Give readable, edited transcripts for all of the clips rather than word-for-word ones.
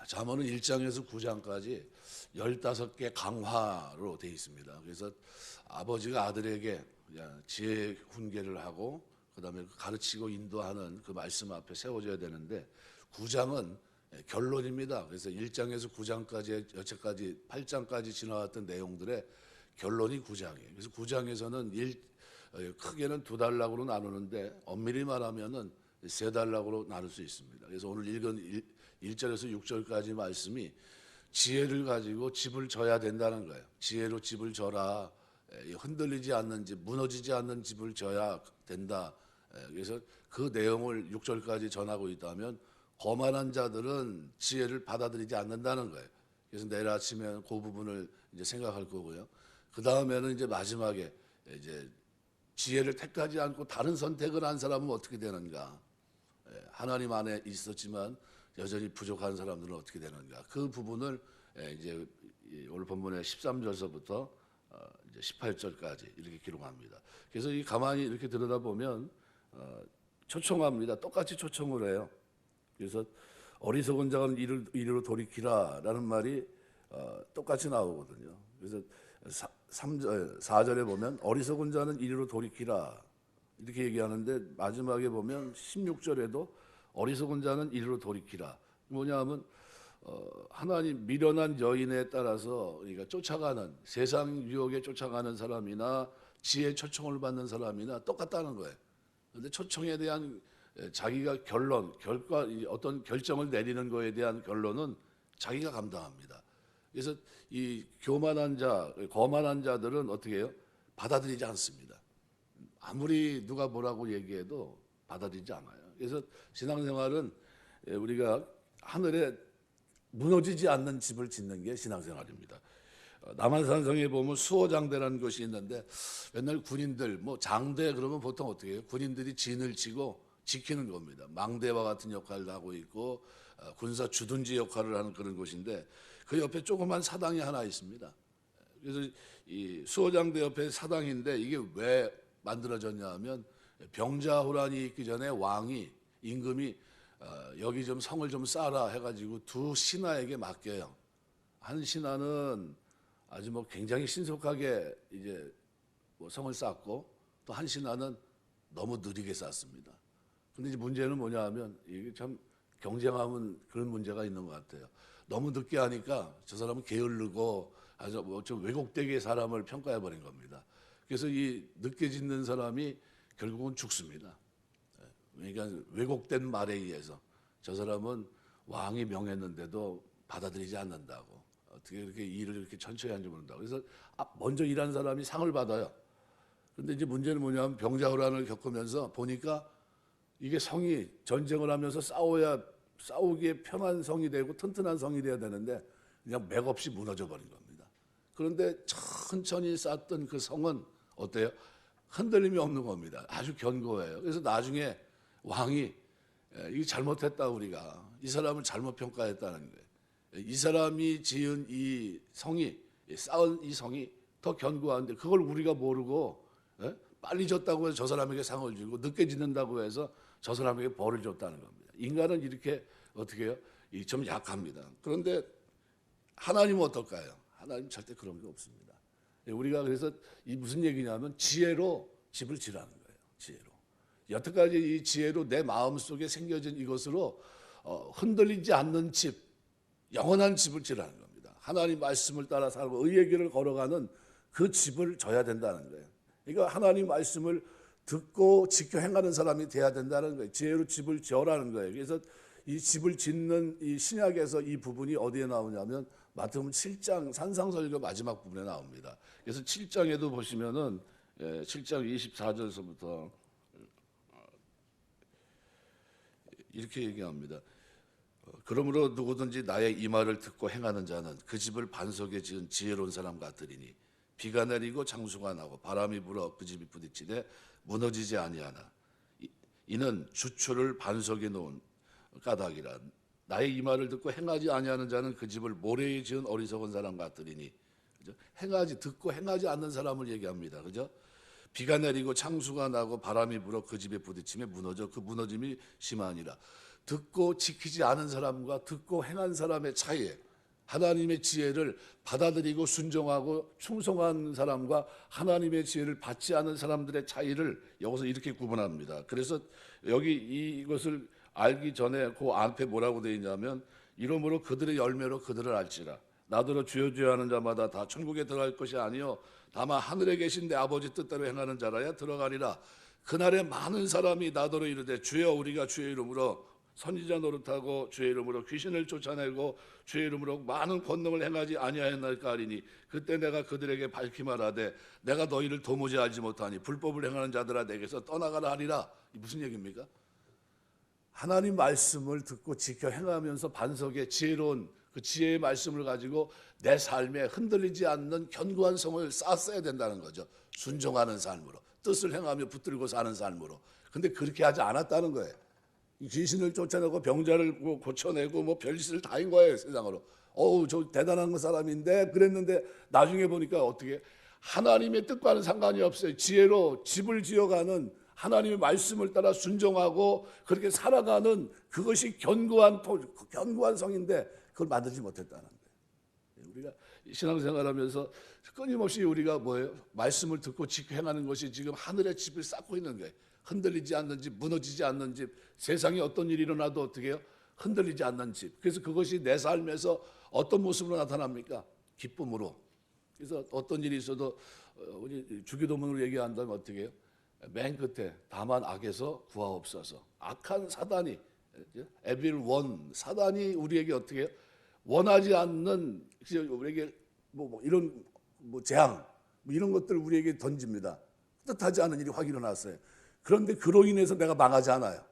잠언은 1장에서 9장까지 15개 강화로 되어 있습니다. 그래서 아버지가 아들에게 지혜 훈계를 하고 그다음에 가르치고 인도하는 그 말씀 앞에 세워져야 되는데 9장은 결론입니다. 그래서 1장에서 9장까지 여태까지 8장까지 지나왔던 내용들의 결론이 9장이에요. 그래서 9장에서는 크게는 2단락으로 나누는데 엄밀히 말하면은 3단락으로 나눌 수 있습니다. 그래서 오늘 읽은 1절에서 6절까지 말씀이 지혜를 가지고 집을 져야 된다는 거예요. 지혜로 집을 져라. 흔들리지 않는 집, 무너지지 않는 집을 져야 된다. 그래서 그 내용을 6절까지 전하고 있다면 거만한 자들은 지혜를 받아들이지 않는다는 거예요. 그래서 내일 아침에 그 부분을 이제 생각할 거고요. 그 다음에는 이제 마지막에 이제 지혜를 택하지 않고 다른 선택을 한 사람은 어떻게 되는가? 하나님 안에 있었지만 여전히 부족한 사람들은 어떻게 되는가? 그 부분을 이제 오늘 본문의 13절서부터 이제 18절까지 이렇게 기록합니다. 그래서 이 가만히 이렇게 들여다보면 초청합니다. 똑같이 초청을 해요. 그래서 어리석은 자는 이리로 돌이키라라는 말이 똑같이 나오거든요. 그래서 4절에 보면 어리석은 자는 이리로 돌이키라 이렇게 얘기하는데 마지막에 보면 16절에도 어리석은 자는 이리로 돌이키라. 뭐냐면 하나님 미련한 여인에 따라서 그러니까 쫓아가는 세상 유혹에 쫓아가는 사람이나 지혜 초청을 받는 사람이나 똑같다는 거예요. 그런데 초청에 대한 자기가 결과 어떤 결정을 내리는 거에 대한 결론은 자기가 감당합니다. 그래서 이 교만한 자, 거만한 자들은 어떻게 해요? 받아들이지 않습니다. 아무리 누가 뭐라고 얘기해도 받아들이지 않아요. 그래서 신앙생활은 우리가 하늘에 무너지지 않는 집을 짓는 게 신앙생활입니다. 남한산성에 보면 수호장대라는 것이 있는데 맨날 군인들 뭐 장대 그러면 보통 어떻게 해요? 군인들이 진을 치고 지키는 겁니다. 망대와 같은 역할을 하고 있고 군사 주둔지 역할을 하는 그런 곳인데 그 옆에 조그만 사당이 하나 있습니다. 그래서 이 수호장대 옆에 사당인데 이게 왜 만들어졌냐 하면 병자호란이 있기 전에 왕이 임금이 여기 좀 성을 좀 쌓아라 해가지고 두 신하에게 맡겨요. 한 신하는 아주 뭐 굉장히 신속하게 이제 뭐 성을 쌓고 또 한 신하는 너무 느리게 쌓습니다. 근데 이제 문제는 뭐냐 하면 이게 참 경쟁하면 그런 문제가 있는 것 같아요. 너무 늦게 하니까 저 사람은 게을르고 아주 뭐 좀 왜곡되게 사람을 평가해 버린 겁니다. 그래서 이 늦게 짓는 사람이 결국은 죽습니다. 그러니까 왜곡된 말에 의해서 저 사람은 왕이 명했는데도 받아들이지 않는다고 어떻게 이렇게 일을 이렇게 천천히 하는지 모른다고 그래서 먼저 일한 사람이 상을 받아요. 그런데 이제 문제는 뭐냐면 병자호란을 겪으면서 보니까 이게 성이 전쟁을 하면서 싸우기에 편한 성이 되고 튼튼한 성이 돼야 되는데 그냥 맥없이 무너져 버린 겁니다. 그런데 천천히 쌓던 그 성은 어때요? 흔들림이 없는 겁니다. 아주 견고해요. 그래서 나중에 왕이 이게 잘못했다 우리가 이 사람을 잘못 평가했다는 거예요. 이 사람이 지은 이 성이 쌓은 이 성이 더 견고한데 그걸 우리가 모르고 빨리 졌다고 해서 저 사람에게 상을 주고 늦게 짓는다고 해서 저 사람에게 벌을 줬다는 겁니다. 인간은 이렇게 어떻게 해요? 좀 약합니다. 그런데 하나님은 어떨까요? 하나님 절대 그런 게 없습니다. 우리가 그래서 이 무슨 얘기냐면 지혜로 집을 지라는 거예요. 지혜로. 여태까지 이 지혜로 내 마음속에 생겨진 이것으로 흔들리지 않는 집, 영원한 집을 지라는 겁니다. 하나님 말씀을 따라 살고 의의 길을 걸어가는 그 집을 져야 된다는 거예요. 그러니까 하나님 말씀을 듣고 지켜 행하는 사람이 돼야 된다는 거예요. 지혜로 집을 지어라는 거예요. 그래서 이 집을 짓는 이 신약에서 이 부분이 어디에 나오냐면 마태복음 7장 산상설교 마지막 부분에 나옵니다. 그래서 7장에도 보시면은 7장 24절서부터 이렇게 얘기합니다. 그러므로 누구든지 나의 이 말을 듣고 행하는 자는 그 집을 반석에 지은 지혜로운 사람 같으리니 비가 내리고 장수가 나고 바람이 불어 그 집이 부딪히되 무너지지 아니하나 이는 주초를 반석에 놓은 까닭이라. 나의 이 말을 듣고 행하지 아니하는 자는 그 집을 모래에 지은 어리석은 사람 같으리니. 그죠? 듣고 행하지 않는 사람을 얘기합니다. 그죠? 비가 내리고 창수가 나고 바람이 불어 그 집에 부딪히며 무너져 그 무너짐이 심하니라. 듣고 지키지 않은 사람과 듣고 행한 사람의 차이에 하나님의 지혜를 받아들이고 순종하고 충성한 사람과 하나님의 지혜를 받지 않은 사람들의 차이를 여기서 이렇게 구분합니다. 그래서 여기 이것을 알기 전에 그 앞에 뭐라고 되어 있냐면 이러므로 그들의 열매로 그들을 알지라. 나더러 주여 주여 하는 자마다 다 천국에 들어갈 것이 아니요 다만 하늘에 계신 내 아버지 뜻대로 행하는 자라야 들어가리라. 그날에 많은 사람이 나더러 이르되 주여 우리가 주의 이름으로 선지자 노릇하고 주의 이름으로 귀신을 쫓아내고 주의 이름으로 많은 권능을 행하지 아니하였나이까 하리니 그때 내가 그들에게 밝히 말하되 내가 너희를 도무지 알지 못하니 불법을 행하는 자들아 내게서 떠나가라 하리라. 무슨 얘기입니까? 하나님 말씀을 듣고 지켜 행하면서 반석에 지혜로운 그 지혜의 말씀을 가지고 내 삶에 흔들리지 않는 견고한 성을 쌓았어야 된다는 거죠. 순종하는 삶으로 뜻을 행하며 붙들고 사는 삶으로. 근데 그렇게 하지 않았다는 거예요. 귀신을 쫓아내고 병자를 고쳐내고 뭐 별짓을 다 한 거예요 세상으로. 어우 저 대단한 사람인데 그랬는데 나중에 보니까 어떻게 하나님의 뜻과는 상관이 없어요. 지혜로 집을 지어가는 하나님의 말씀을 따라 순종하고 그렇게 살아가는 그것이 견고한 성인데 그걸 만들지 못했다는 거예요. 우리가 신앙생활하면서 끊임없이 우리가 뭐예요? 말씀을 듣고 지켜 행하는 것이 지금 하늘의 집을 쌓고 있는 거예요. 흔들리지 않는 집, 무너지지 않는 집, 세상에 어떤 일이 일어나도 어떻게 해요? 흔들리지 않는 집. 그래서 그것이 내 삶에서 어떤 모습으로 나타납니까? 기쁨으로. 그래서 어떤 일이 있어도 우리 주기도문으로 얘기한다면 어떻게 해요? 맨 끝에 다만 악에서 구하옵소서. 악한 사단이 에빌 원 사단이 우리에게 어떻게 해요? 원하지 않는 우리에게 이런 재앙 이런 것들을 우리에게 던집니다. 뜻하지 않은 일이 확 일어났어요. 그런데 그로 인해서 내가 망하지 않아요.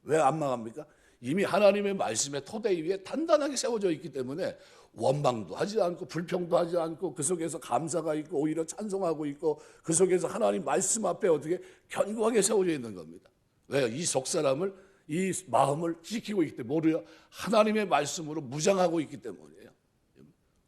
왜 안 망합니까? 이미 하나님의 말씀의 토대 위에 단단하게 세워져 있기 때문에 원망도 하지 않고 불평도 하지 않고 그 속에서 감사가 있고 오히려 찬송하고 있고 그 속에서 하나님 말씀 앞에 어떻게 견고하게 세워져 있는 겁니다. 왜요? 이 속사람을 이 마음을 지키고 있기 때문에 뭐래요? 하나님의 말씀으로 무장하고 있기 때문이에요.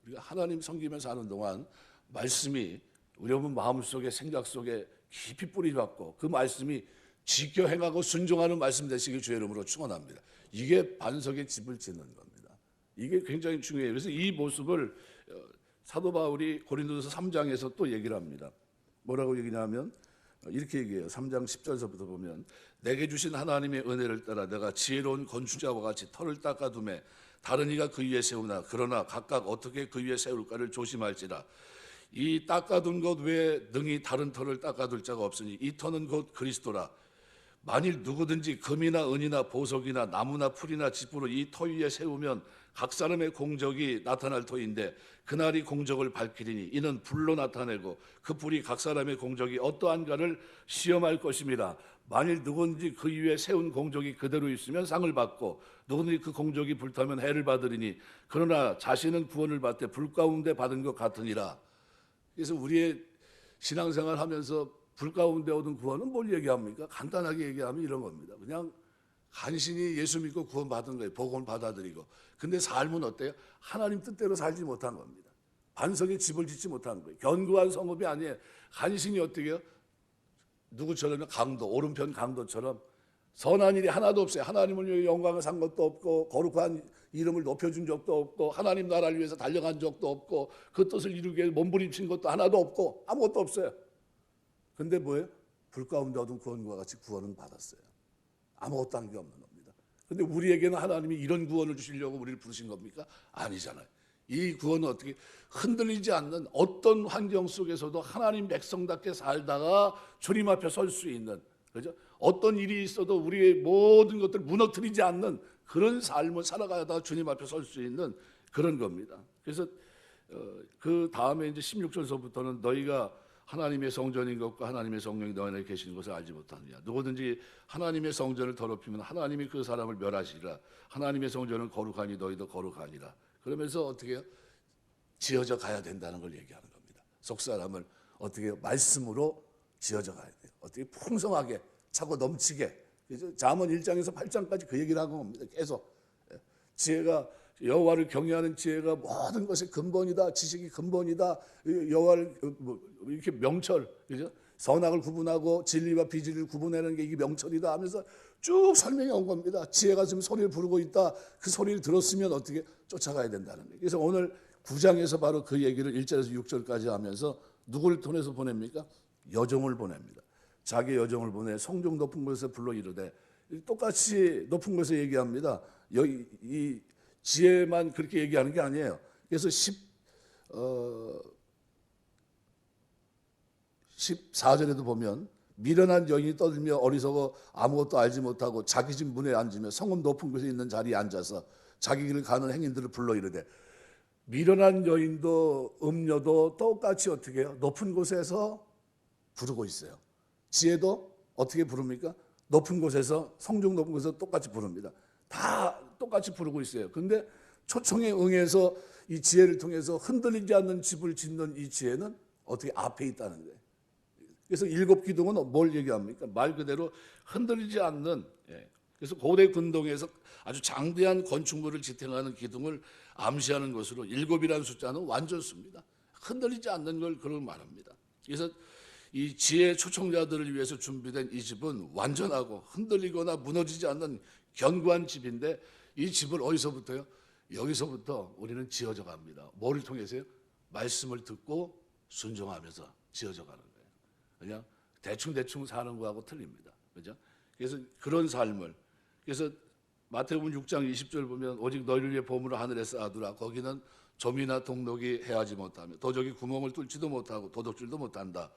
우리가 하나님 섬기면서 하는 동안 말씀이 우리 마음속에 생각 속에 깊이 뿌리 박고 그 말씀이 지켜 행하고 순종하는 말씀 되시길 주의 이름으로 축원합니다. 이게 반석의 집을 짓는 겁니다. 이게 굉장히 중요해요. 그래서 이 모습을 사도 바울이 고린도서 3장에서 또 얘기를 합니다. 뭐라고 얘기냐면 이렇게 얘기해요. 3장 10절서부터 보면 내게 주신 하나님의 은혜를 따라 내가 지혜로운 건축자와 같이 터를 닦아두매 다른 이가 그 위에 세우나 그러나 각각 어떻게 그 위에 세울까를 조심할지라. 이 닦아둔 것 외에 능히 다른 터를 닦아둘 자가 없으니 이 터는 곧 그리스도라. 만일 누구든지 금이나 은이나 보석이나 나무나 풀이나 짚으로 이 터 위에 세우면 각 사람의 공적이 나타날 터인데 그날이 공적을 밝히리니 이는 불로 나타내고 그 불이 각 사람의 공적이 어떠한가를 시험할 것입니다. 만일 누구든지 그 위에 세운 공적이 그대로 있으면 상을 받고 누구든지 그 공적이 불타면 해를 받으리니 그러나 자신은 구원을 받되 불 가운데 받은 것 같으니라. 그래서 우리의 신앙생활 하면서 불 가운데 얻은 구원은 뭘 얘기합니까? 간단하게 얘기하면 이런 겁니다. 그냥 간신히 예수 믿고 구원 받은 거예요. 복음을 받아들이고. 근데 삶은 어때요? 하나님 뜻대로 살지 못한 겁니다. 반석에 집을 짓지 못한 거예요. 견고한 성읍이 아니에요. 간신히 어떻게 해요? 누구처럼 강도, 오른편 강도처럼 선한 일이 하나도 없어요. 하나님을 위해 영광을 산 것도 없고 거룩한 이름을 높여준 적도 없고 하나님 나라를 위해서 달려간 적도 없고 그 뜻을 이루기 위해 몸부림친 것도 하나도 없고 아무것도 없어요. 근데 뭐예요? 불 가운데 얻은 구원과 같이 구원은 받았어요. 아무것도 한 게 없는 겁니다. 근데 우리에게는 하나님이 이런 구원을 주시려고 우리를 부르신 겁니까? 아니잖아요. 이 구원은 어떻게 흔들리지 않는 어떤 환경 속에서도 하나님 백성답게 살다가 주님 앞에 설 수 있는, 그죠? 어떤 일이 있어도 우리의 모든 것들을 무너뜨리지 않는 그런 삶을 살아가다가 주님 앞에 설 수 있는 그런 겁니다. 그래서 그 다음에 이제 16절서부터는 너희가 하나님의 성전인 것과 하나님의 성령이 너희 안에 계시는 것을 알지 못하느냐. 누구든지 하나님의 성전을 더럽히면 하나님이 그 사람을 멸하시리라. 하나님의 성전은 거룩하니 너희도 거룩하니라. 그러면서 어떻게 해요? 지어져 가야 된다는 걸 얘기하는 겁니다. 속사람을 어떻게 해요? 말씀으로 지어져 가야 돼요. 어떻게 풍성하게 차고 넘치게. 잠언 1장에서 8장까지 그 얘기를 하고 옵니다. 계속 지혜가 여호와를 경외하는 지혜가 모든 것의 근본이다. 지식이 근본이다. 여호와를 이렇게 명철, 그죠? 선악을 구분하고 진리와 비진리를 구분하는 게 이게 명철이다 하면서 쭉 설명해 온 겁니다. 지혜가 지금 소리를 부르고 있다. 그 소리를 들었으면 어떻게 쫓아가야 된다는 거예요. 그래서 오늘 9장에서 바로 그 얘기를 1절에서 6절까지 하면서 누구를 통해서 보냅니까? 여종을 보냅니다. 자기 여종을 보내 성중 높은 곳에 불러 이르되, 똑같이 높은 곳에 얘기합니다. 여기 이 지혜만 그렇게 얘기하는 게 아니에요. 그래서 14절에도 보면 미련한 여인이 떠들며 어리석어 아무것도 알지 못하고 자기 집 문에 앉으며 성읍 높은 곳에 있는 자리에 앉아서 자기 길을 가는 행인들을 불러 이르되, 미련한 여인도 음녀도 똑같이 어떻게 해요? 높은 곳에서 부르고 있어요. 지혜도 어떻게 부릅니까? 높은 곳에서, 성중 높은 곳에서 똑같이 부릅니다. 다 똑같이 부르고 있어요. 그런데 초청에 응해서 이 지혜를 통해서 흔들리지 않는 집을 짓는 이 지혜는 어떻게 앞에 있다는 거예요. 그래서 7 기둥은 뭘 얘기합니까? 말 그대로 흔들리지 않는, 그래서 고대 근동에서 아주 장대한 건축물을 지탱하는 기둥을 암시하는 것으로 7이라는 숫자는 완전수입니다. 흔들리지 않는 걸 그걸 말합니다. 그래서 이 지혜 초청자들을 위해서 준비된 이 집은 완전하고 흔들리거나 무너지지 않는 견고한 집인데, 이 집을 어디서부터요? 여기서부터 우리는 지어져 갑니다. 뭐를 통해서요? 말씀을 듣고 순종하면서 지어져 가는 거예요. 그냥 대충 사는 거하고 틀립니다. 그죠? 그래서 그런 삶을, 그래서 마태복음 6장 20절 보면 오직 너희를 위해 보물을 하늘에 쌓아두라. 거기는 좀이나 동록이 해하지 못하며 도적이 구멍을 뚫지도 못하고 도둑질도 못한다.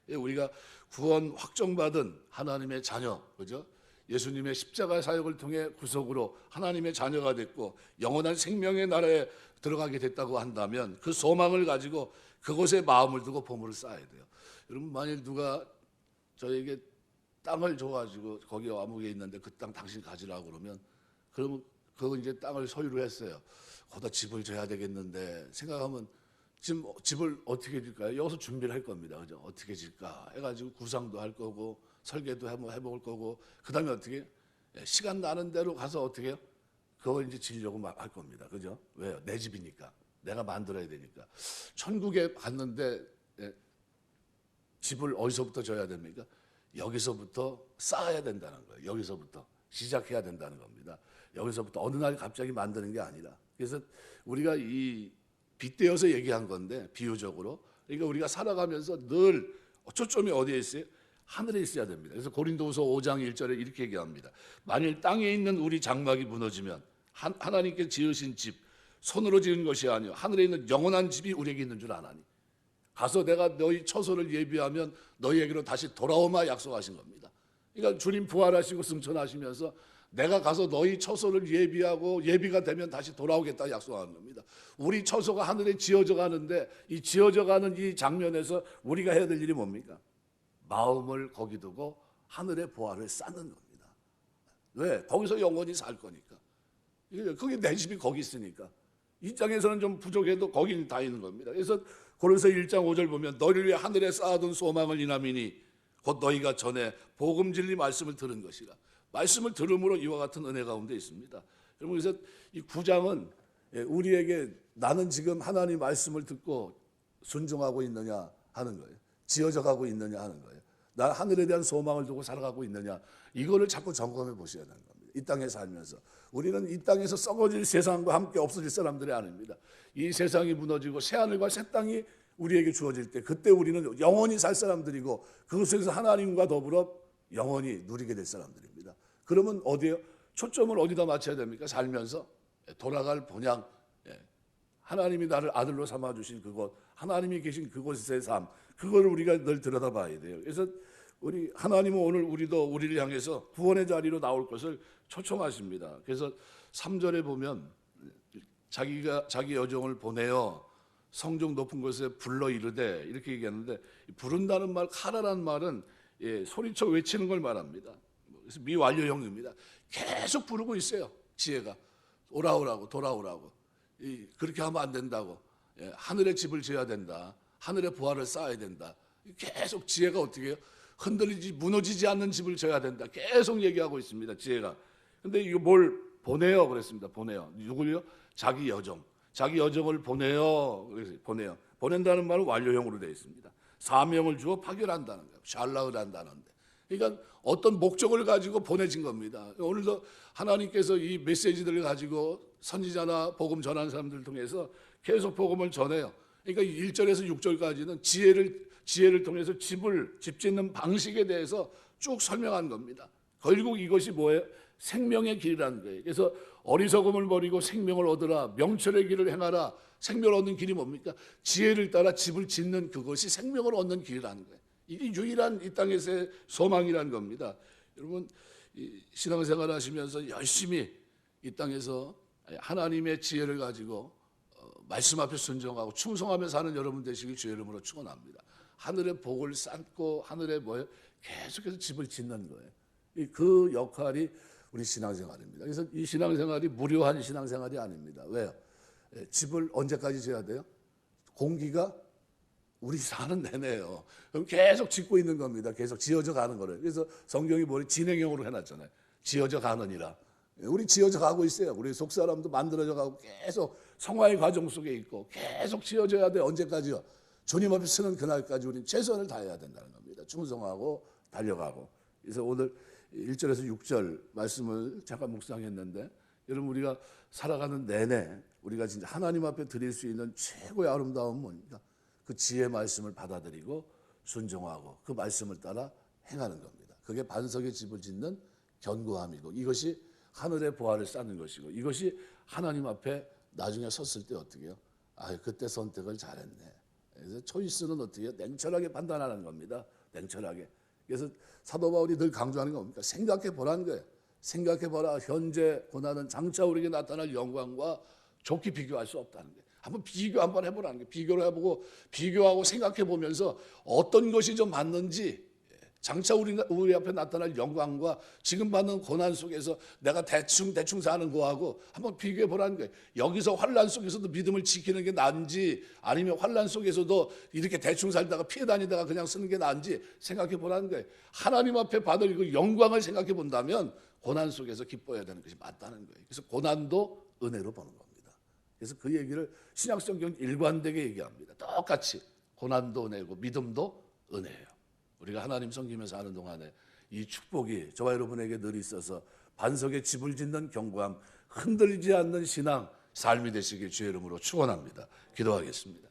우리가 구원 확정받은 하나님의 자녀, 그죠? 예수님의 십자가 사역을 통해 구속으로 하나님의 자녀가 됐고 영원한 생명의 나라에 들어가게 됐다고 한다면 그 소망을 가지고 그곳에 마음을 두고 보물을 쌓아야 돼요. 여러분, 만일 누가 저에게 땅을 줘가지고 거기 아무개 있는데 그 땅 당신 가지라고 그러면, 그러면 그거 이제 땅을 소유를 했어요. 거기다 집을 줘야 되겠는데 생각하면 지금 집을 어떻게 질까요? 여기서 준비를 할 겁니다. 그죠? 어떻게 질까 해가지고 구상도 할 거고 설계도 해볼 거고, 그 다음에 어떻게 시간 나는 대로 가서 어떻게 해요? 그거 이제 지려고 할 겁니다. 그죠? 왜요? 내 집이니까. 내가 만들어야 되니까. 천국에 갔는데 집을 어디서부터 져야 됩니까? 여기서부터 쌓아야 된다는 거예요. 여기서부터 시작해야 된다는 겁니다. 여기서부터 어느 날 갑자기 만드는 게 아니라. 그래서 우리가 이 빗대어서 얘기한 건데, 비유적으로. 그러니까 우리가 살아가면서 늘 초점이 어디에 있어요? 하늘에 있어야 됩니다. 그래서 고린도후서 5장 1절에 이렇게 얘기합니다. 만일 땅에 있는 우리 장막이 무너지면 하나님께 지으신 집, 손으로 지은 것이 아니요 하늘에 있는 영원한 집이 우리에게 있는 줄 아나니, 가서 내가 너희 처소를 예비하면 너희에게로 다시 돌아오마 약속하신 겁니다. 그러니까 주님 부활하시고 승천하시면서 내가 가서 너희 처소를 예비하고 예비가 되면 다시 돌아오겠다 약속하는 겁니다. 우리 처소가 하늘에 지어져 가는데, 이 지어져 가는 이 장면에서 우리가 해야 될 일이 뭡니까? 마음을 거기 두고 하늘의 보화를 쌓는 겁니다. 왜? 거기서 영원히 살 거니까. 그게 내 집이 거기 있으니까. 이 땅에서는 좀 부족해도 거기는 다 있는 겁니다. 그래서 고린도서 1장 5절 보면 너희를 위해 하늘에 쌓아둔 소망을 인함이니 곧 너희가 전에 복음 진리 말씀을 들은 것이라. 말씀을 들음으로 이와 같은 은혜 가운데 있습니다. 여러분, 그래서 이 9장은 우리에게 나는 지금 하나님 말씀을 듣고 순종하고 있느냐 하는 거예요. 지어져 가고 있느냐 하는 거예요. 나 하늘에 대한 소망을 두고 살아가고 있느냐, 이거를 자꾸 점검해 보셔야 되는 겁니다. 이 땅에 살면서 우리는 이 땅에서 썩어질 세상과 함께 없어질 사람들이 아닙니다. 이 세상이 무너지고 새하늘과 새 땅이 우리에게 주어질 때, 그때 우리는 영원히 살 사람들이고 그것에서 하나님과 더불어 영원히 누리게 될 사람들입니다. 그러면 어디에요? 초점을 어디다 맞춰야 됩니까? 살면서 돌아갈 본향, 하나님이 나를 아들로 삼아주신 그곳, 하나님이 계신 그곳에서의 삶, 그걸 우리가 늘 들여다봐야 돼요. 그래서 우리 하나님은 오늘 우리를 향해서 구원의 자리로 나올 것을 초청하십니다. 그래서 3절에 보면 자기 여종을 보내어 성중 높은 곳에 불러 이르되, 이렇게 얘기하는데, 부른다는 말, 카라라는 말은 소리쳐 외치는 걸 말합니다. 그래서 미완료형입니다. 계속 부르고 있어요. 지혜가 오라오라고, 돌아오라고. 그렇게 하면 안 된다고. 하늘의 집을 지어야 된다. 하늘의 보화를 쌓아야 된다. 계속 지혜가 어떻게 해요? 흔들리지 무너지지 않는 집을 지어야 된다. 계속 얘기하고 있습니다. 지혜가. 근데 이거 뭘 보내요 그랬습니다. 보내요. 누굴요? 자기 여정. 자기 여정을 보내요. 그래서 보내요. 보낸다는 말은 완료형으로 되어 있습니다. 사명을 주어 파견한다는 거예요. 샬라을 한다는데. 그러니까 어떤 목적을 가지고 보내진 겁니다. 오늘도 하나님께서 이 메시지들을 가지고 선지자나 복음 전하는 사람들을 통해서 계속 복음을 전해요. 그러니까 1절에서 6절까지는 지혜를 통해서 집 짓는 방식에 대해서 쭉 설명한 겁니다. 결국 이것이 뭐예요? 생명의 길이라는 거예요. 그래서 어리석음을 버리고 생명을 얻으라. 명철의 길을 행하라. 생명을 얻는 길이 뭡니까? 지혜를 따라 집을 짓는 그것이 생명을 얻는 길이라는 거예요. 이게 유일한 이 땅에서의 소망이라는 겁니다. 여러분 신앙생활 하시면서 열심히 이 땅에서 하나님의 지혜를 가지고 말씀 앞에 순종하고 충성하며 사는 여러분 되시길 주의 이름으로 축원합니다. 하늘의 복을 쌓고 하늘에 뭐예요? 계속해서 집을 짓는 거예요. 그 역할이 우리 신앙생활입니다. 그래서 이 신앙생활이 무료한 신앙생활이 아닙니다. 왜요? 집을 언제까지 지어야 돼요? 공기가 우리 사는 내내요. 그럼 계속 짓고 있는 겁니다. 계속 지어져 가는 거를. 그래서 성경이 뭘 진행형으로 해놨잖아요. 지어져 가느니라. 우리 지어져 가고 있어요. 우리 속사람도 만들어져 가고 계속 성화의 과정 속에 있고 계속 지어져야 돼. 언제까지요? 주님 앞에 서는 그날까지 우리 최선을 다해야 된다는 겁니다. 충성하고 달려가고. 그래서 오늘 1절에서 6절 말씀을 잠깐 묵상했는데 여러분 우리가 살아가는 내내 우리가 진짜 하나님 앞에 드릴 수 있는 최고의 아름다움은 뭡니까? 그 지혜의 말씀을 받아들이고 순종하고 그 말씀을 따라 행하는 겁니다. 그게 반석의 집을 짓는 견고함이고 이것이 하늘의 보화를 쌓는 것이고 이것이 하나님 앞에 나중에 섰을 때 어떻게 해요? 아, 그때 선택을 잘했네. 그래서 초이스는 어떻게 해요? 냉철하게 판단하는 겁니다. 냉철하게. 그래서 사도 바울이 늘 강조하는 게 뭡니까? 생각해 보라는 거예요. 생각해 보라. 현재 고난은 장차 우리에게 나타날 영광과 좋게 비교할 수 없다는 거예요. 한번 비교 한번 해보라는 거예요. 비교를 해보고 비교하고 생각해 보면서 어떤 것이 좀 맞는지 장차 우리 앞에 나타날 영광과 지금 받는 고난 속에서 내가 대충 사는 거하고 한번 비교해 보라는 거예요. 여기서 환난 속에서도 믿음을 지키는 게 나은지 아니면 환난 속에서도 이렇게 대충 살다가 피해 다니다가 그냥 쓰는 게 나은지 생각해 보라는 거예요. 하나님 앞에 받을 그 영광을 생각해 본다면 고난 속에서 기뻐해야 되는 것이 맞다는 거예요. 그래서 고난도 은혜로 보는 겁니다. 그래서 그 얘기를 신약성경 일관되게 얘기합니다. 똑같이 고난도 은혜고 믿음도 은혜예요. 우리가 하나님 섬기면서 하는 동안에 이 축복이 저와 여러분에게 늘 있어서 반석에 집을 짓는 견고함, 흔들리지 않는 신앙, 삶이 되시길 주의 이름으로 축원합니다. 기도하겠습니다.